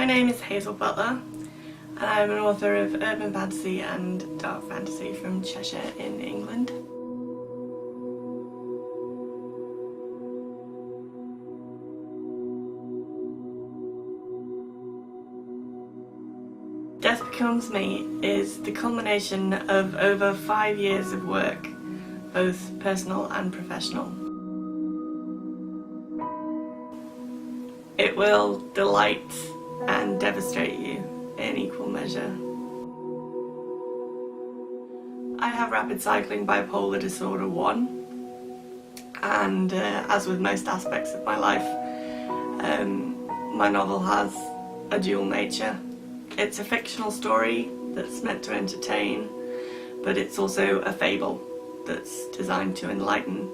My name is Hazel Butler and I'm an author of urban fantasy and dark fantasy from Cheshire in England. Death Becomes Me is the culmination of over 5 years of work, both personal and professional. It will delight and devastate you in equal measure. I have rapid cycling bipolar disorder 1, and as with most aspects of my life, my novel has a dual nature. It's a fictional story that's meant to entertain, but it's also a fable that's designed to enlighten.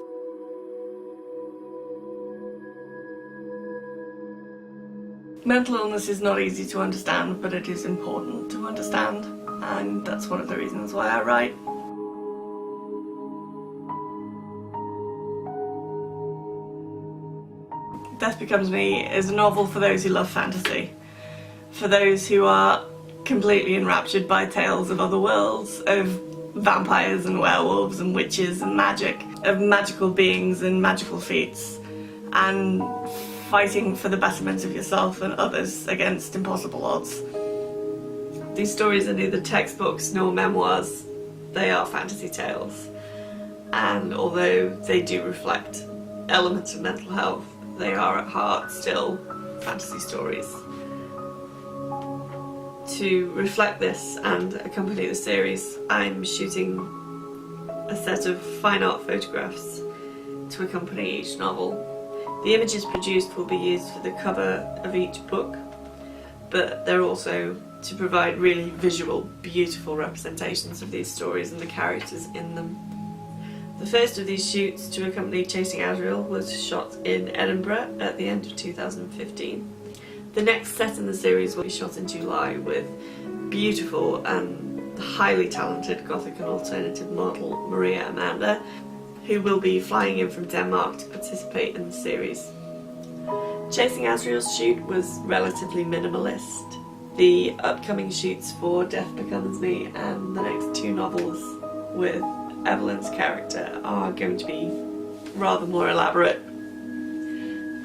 Mental illness is not easy to understand, but it is important to understand, and that's one of the reasons why I write. Death Becomes Me is a novel for those who love fantasy, for those who are completely enraptured by tales of other worlds, of vampires and werewolves and witches and magic, of magical beings and magical feats, and fighting for the betterment of yourself and others against impossible odds. These stories are neither textbooks nor memoirs, they are fantasy tales. And although they do reflect elements of mental health, they are at heart still fantasy stories. To reflect this and accompany the series, I'm shooting a set of fine art photographs to accompany each novel. The images produced will be used for the cover of each book, but they're also to provide really visual, beautiful representations of these stories and the characters in them. The first of these shoots to accompany Chasing Azrael was shot in Edinburgh at the end of 2015. The next set in the series will be shot in July with beautiful and highly talented Gothic and alternative model Maria Amanda, who will be flying in from Denmark to participate in the series. Chasing Azrael's shoot was relatively minimalist. The upcoming shoots for Death Becomes Me and the next 2 novels with Evelyn's character are going to be rather more elaborate.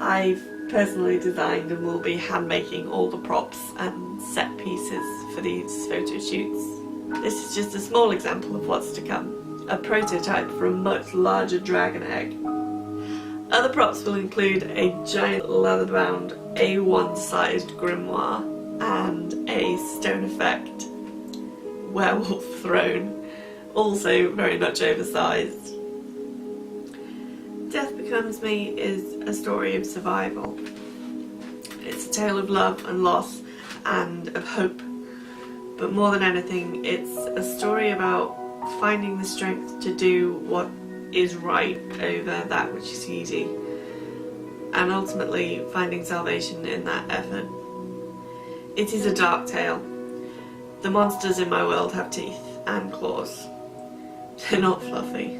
I've personally designed and will be hand-making all the props and set pieces for these photo shoots. This is just a small example of what's to come. A prototype for a much larger dragon egg. Other props will include a giant leather-bound A1-sized grimoire and a stone effect werewolf throne, also very much oversized. Death Becomes Me is a story of survival. It's a tale of love and loss and of hope, but more than anything it's a story about finding the strength to do what is right over that which is easy, and ultimately finding salvation in that effort. It is a dark tale. The monsters in my world have teeth and claws. They're not fluffy.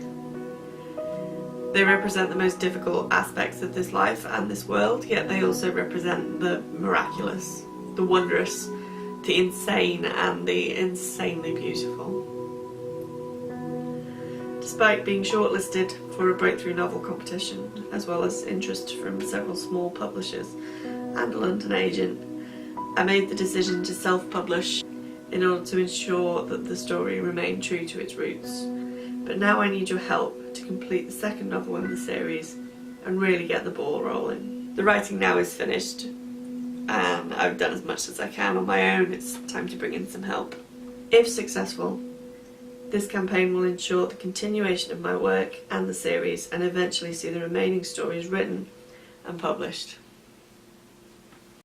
They represent the most difficult aspects of this life and this world, yet they also represent the miraculous, the wondrous, the insane and the insanely beautiful. Despite being shortlisted for a breakthrough novel competition, as well as interest from several small publishers and a London agent, I made the decision to self-publish in order to ensure that the story remained true to its roots. But now I need your help to complete the second novel in the series and really get the ball rolling. The writing now is finished, and I've done as much as I can on my own. It's time to bring in some help. If successful, this campaign will ensure the continuation of my work and the series, and eventually see the remaining stories written and published.